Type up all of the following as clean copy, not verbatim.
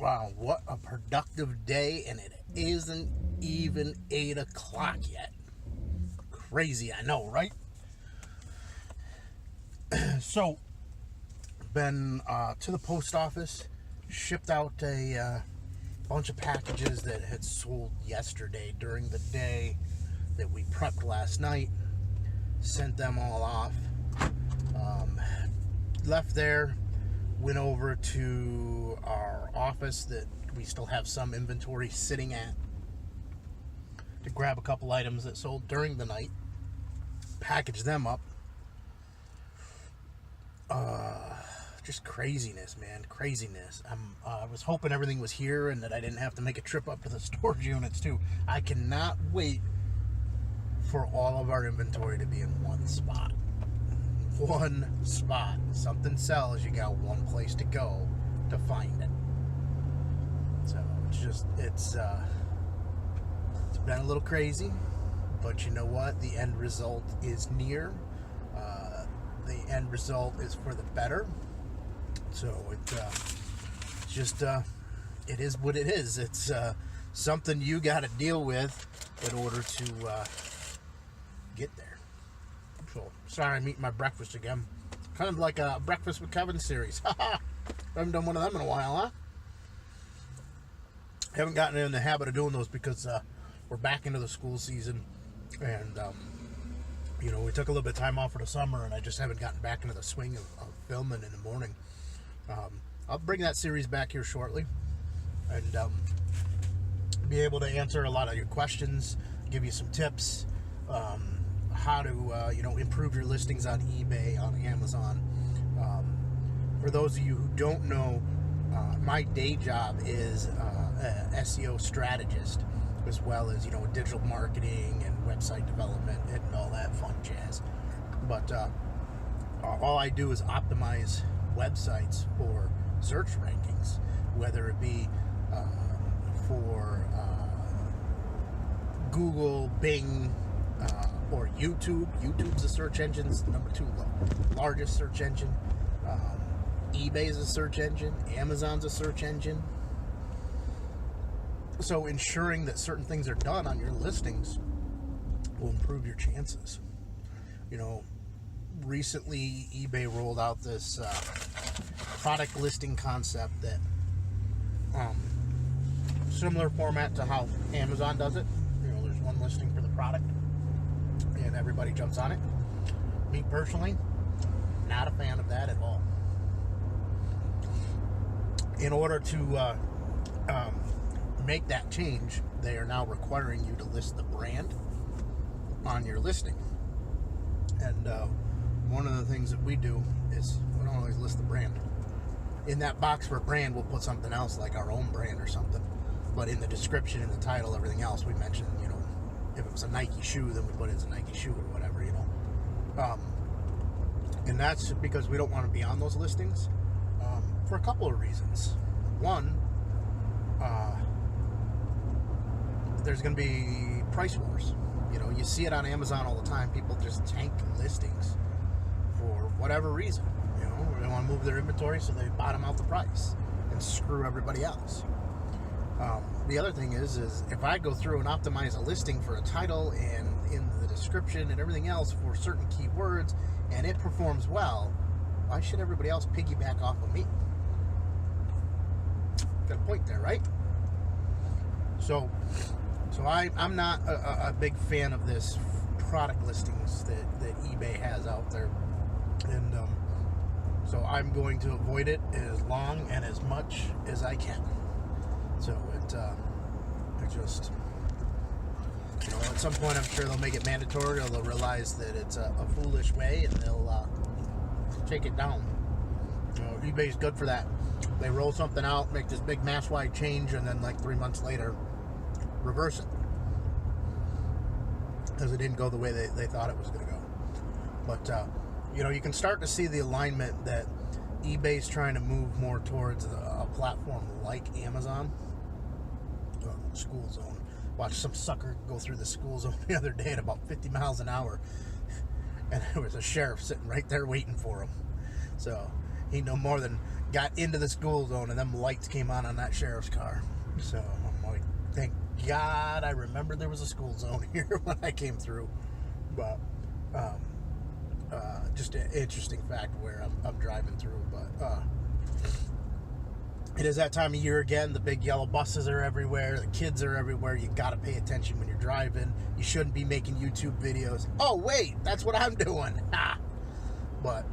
Wow, what a productive day, and it isn't even 8 o'clock yet. Crazy, I know, right? So, been to the post office, shipped out a bunch of packages that had sold yesterday during the day that we prepped last night. Sent them all off. Left there, went over to our office that we still have some inventory sitting at to grab a couple items that sold during the night, package them up. Just craziness, man, craziness. I was hoping everything was here and that I didn't have to make a trip up to the storage units too. I cannot wait for all of our inventory to be in one spot. One spot. Something sells, you got one place to go to find it. So it's been a little crazy, but you know what? The end result is near. The end result is for the better. So it is what it is. It's something you got to deal with in order to get there. So, sorry I'm eating my breakfast again. Kind of like a Breakfast with Kevin series. I haven't done one of them in a while, huh? Haven't gotten in the habit of doing those because we're back into the school season. And, we took a little bit of time off for the summer, and I just haven't gotten back into the swing of filming in the morning. I'll bring that series back here shortly. And be able to answer a lot of your questions, give you some tips, how to improve your listings on eBay, on Amazon. For those of you who don't know, my day job is a SEO strategist, as well as digital marketing and website development and all that fun jazz. But all I do is optimize websites for search rankings, whether it be for Google, Bing, or YouTube. YouTube's a search engine's number 2 largest search engine. eBay's a search engine. Amazon's a search engine. So ensuring that certain things are done on your listings will improve your chances. Recently eBay rolled out this product listing concept that similar format to how Amazon does it. There's one listing for the product and everybody jumps on it. Me personally, not a fan of that at all. In order to make that change, they are now requiring you to list the brand on your listing. And one of the things that we do is we don't always list the brand. In that box for brand, we'll put something else like our own brand or something. But in the description, in the title, everything else, we mention, if it was a Nike shoe, then we put it as a Nike shoe or whatever, And that's because we don't want to be on those listings for a couple of reasons. One, there's going to be price wars. You see it on Amazon all the time. People just tank listings for whatever reason. They want to move their inventory, so they bottom out the price and screw everybody else. The other thing is if I go through and optimize a listing for a title and in the description and everything else for certain keywords, and it performs well, why should everybody else piggyback off of me? Got a point there, right? So I'm not a big fan of this product listings that eBay has out there. And so I'm going to avoid it as long and as much as I can. So it just, at some point I'm sure they'll make it mandatory, or they'll realize that it's a foolish way, and they'll take it down. eBay's good for that. They roll something out, make this big mass-wide change, and then like 3 months later, reverse it. Because it didn't go the way they thought it was going to go. But, you can start to see the alignment that eBay's trying to move more towards a platform like Amazon. School zone. Watched some sucker go through the school zone the other day at about 50 miles an hour. And there was a sheriff sitting right there waiting for him. So he no more than got into the school zone, and them lights came on that sheriff's car. So I'm like, thank God I remembered there was a school zone here when I came through. But just an interesting fact where I'm driving through. But it is that time of year again. The big yellow buses are everywhere. The kids are everywhere. You got to pay attention when you're driving. You shouldn't be making YouTube videos. Oh, wait, that's what I'm doing. But,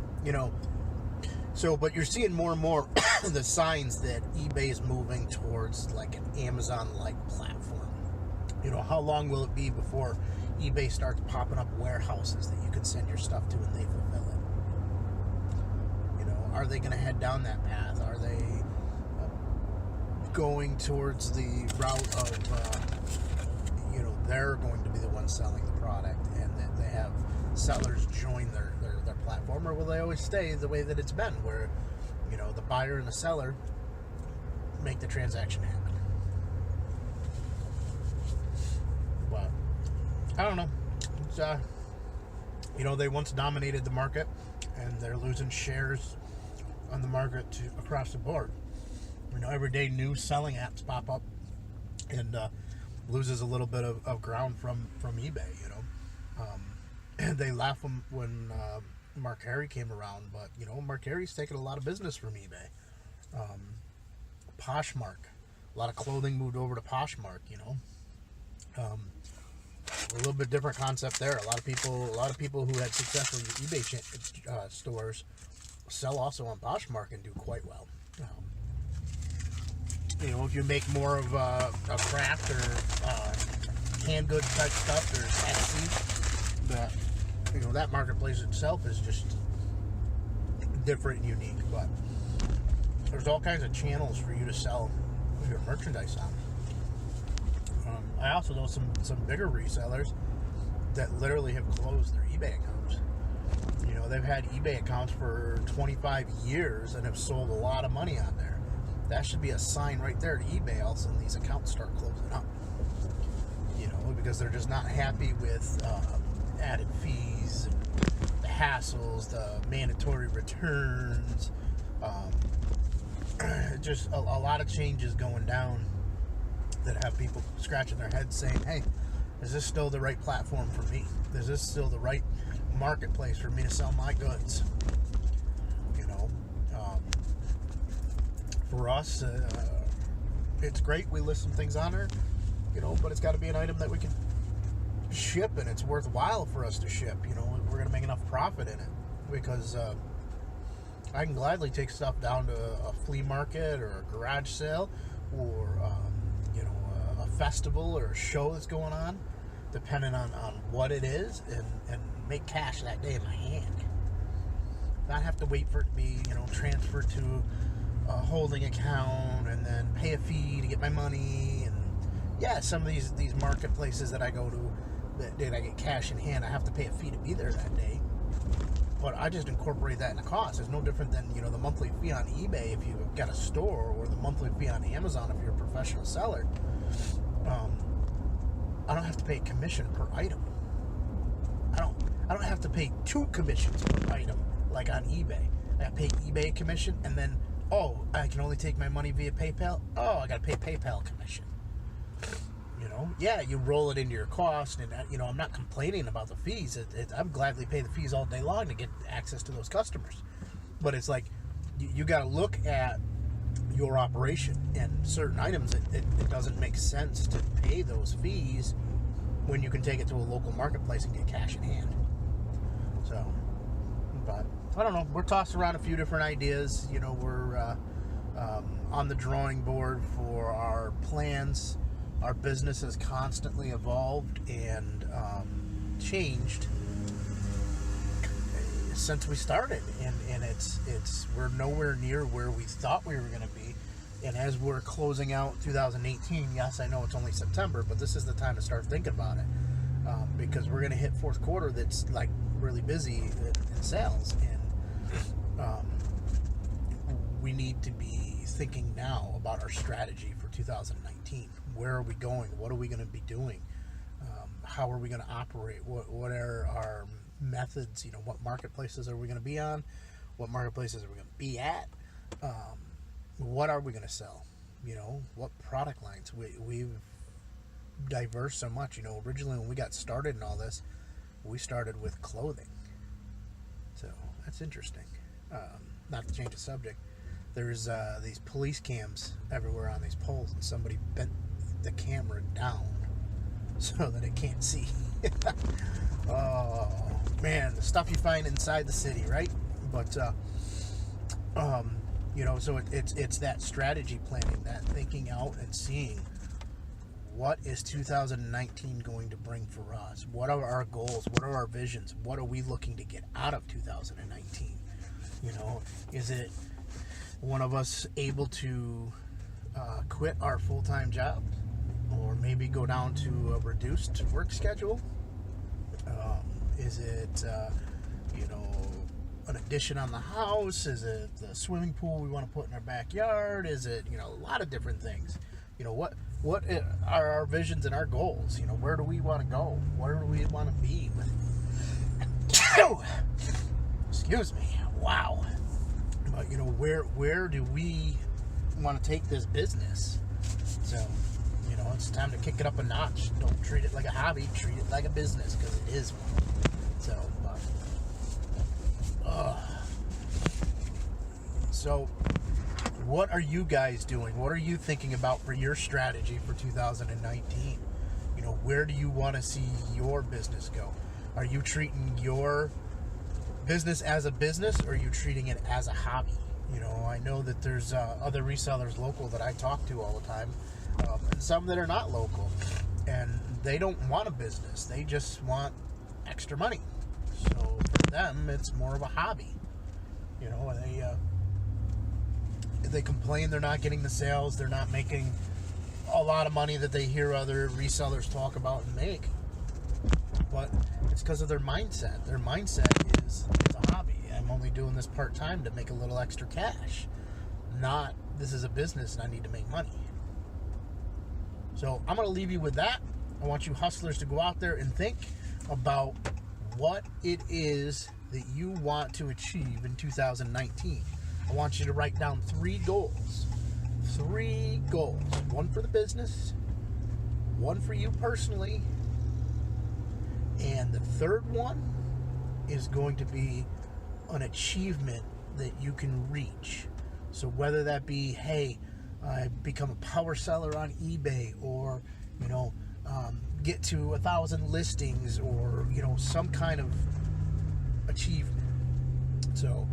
but you're seeing more and more the signs that eBay is moving towards like an Amazon-like platform. How long will it be before eBay starts popping up warehouses that you can send your stuff to and they fulfill it? Are they going to head down that path? Are they going towards the route of, they're going to be the ones selling the product and that they have sellers join their platform, or will they always stay the way that it's been, where, the buyer and the seller make the transaction happen? But I don't know. It's, they once dominated the market, and they're losing shares on the market across the board. Every day new selling apps pop up and loses a little bit of ground from eBay. And they laugh when Mark Harry came around, but Mark Harry's taken a lot of business from eBay. Poshmark, a lot of clothing moved over to Poshmark. A little bit different concept there. A lot of people who had successful eBay stores sell also on Poshmark and do quite well. If you make more of a craft or hand goods type stuff, there's Etsy. But that marketplace itself is just different and unique. But there's all kinds of channels for you to sell your merchandise on. I also know some bigger resellers that literally have closed their eBay accounts. They've had eBay accounts for 25 years and have sold a lot of money on there. That should be a sign right there to eBay. All of a sudden, these accounts start closing up. Because they're just not happy with added fees, the hassles, the mandatory returns. Just a lot of changes going down that have people scratching their heads saying, hey, is this still the right platform for me? Is this still the right marketplace for me to sell my goods? For us, it's great. We list some things on there, but it's got to be an item that we can ship and it's worthwhile for us to ship. We're going to make enough profit in it, because I can gladly take stuff down to a flea market or a garage sale or a festival or a show that's going on, depending on what it is, and make cash that day in my hand. Not have to wait for it to be transferred to a holding account and then pay a fee to get my money. And yeah, some of these marketplaces that I go to that I get cash in hand, I have to pay a fee to be there that day. But I just incorporate that in the cost. It's no different than the monthly fee on eBay if you've got a store, or the monthly fee on Amazon if you're a professional seller. I don't have to pay a commission per item. I don't have to pay 2 commissions per item like on eBay. I pay eBay commission, and then I can only take my money via PayPal. I got to pay PayPal commission. Yeah, you roll it into your cost, and I'm not complaining about the fees. I'd gladly pay the fees all day long to get access to those customers. But it's like you got to look at your operation, and certain items it doesn't make sense to pay those fees when you can take it to a local marketplace and get cash in hand. So, but I don't know. We're tossing around a few different ideas. We're on the drawing board for our plans. Our business has constantly evolved and changed since we started, and we're nowhere near where we thought we were going to be. And as we're closing out 2018, yes, I know it's only September, but this is the time to start thinking about it, because we're going to hit fourth quarter that's like really busy in sales, and we need to be thinking now about our strategy for 2019. Where are we going? What are we going to be doing? How are we going to operate? What are our methods? What marketplaces are we going to be on? What marketplaces are we going to be at? what are we going to sell? What product lines? We've diverse so much. Originally when we got started in all this, we started with clothing. So that's interesting. Not to change the subject, there's these police cams everywhere on these poles, and somebody bent the camera down so that it can't see. Oh man, the stuff you find inside the city, right? But so it's that strategy planning, that thinking out and seeing what is 2019 going to bring for us. What are our goals? What are our visions? What are we looking to get out of 2019? Is it one of us able to quit our full-time job, or maybe go down to a reduced work schedule? Is it an addition on the house? Is it the swimming pool we want to put in our backyard? Is it a lot of different things? What are our visions and our goals? Where do we want to go? Where do we want to be with excuse me. Wow. But where do we want to take this business? So it's time to kick it up a notch. Don't treat it like a hobby, treat it like a business, because it is one. So what are you guys doing? What are you thinking about for your strategy for 2019? Where do you want to see your business go? Are you treating your business as a business, or are you treating it as a hobby? I know that there's other resellers local that I talk to all the time, and some that are not local, and they don't want a business. They just want extra money. So for them, it's more of a hobby. They complain they're not getting the sales, they're not making a lot of money that they hear other resellers talk about and make. But it's because of their mindset. Their mindset is a hobby. I'm only doing this part-time to make a little extra cash. Not, this is a business and I need to make money. So I'm going to leave you with that. I want you hustlers to go out there and think about what it is that you want to achieve in 2019. I want you to write down 3 goals. 3 goals. 1 for the business, 1 for you personally, and the 3rd one is going to be an achievement that you can reach. So whether that be, hey, I become a power seller on eBay, or get to 1,000 listings, or some kind of achievement. So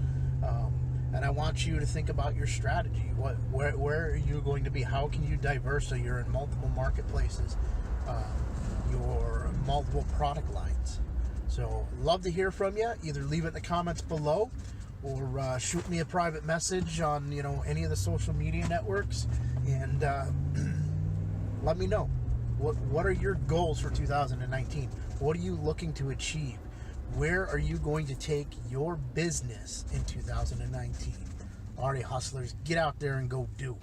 and I want you to think about your strategy. Where are you going to be? How can you diverse so you're in multiple marketplaces, your multiple product lines? So love to hear from you. Either leave it in the comments below, or shoot me a private message on any of the social media networks, and let me know what are your goals for 2019. What are you looking to achieve? Where are you going to take your business in 2019? All right, hustlers, get out there and go do.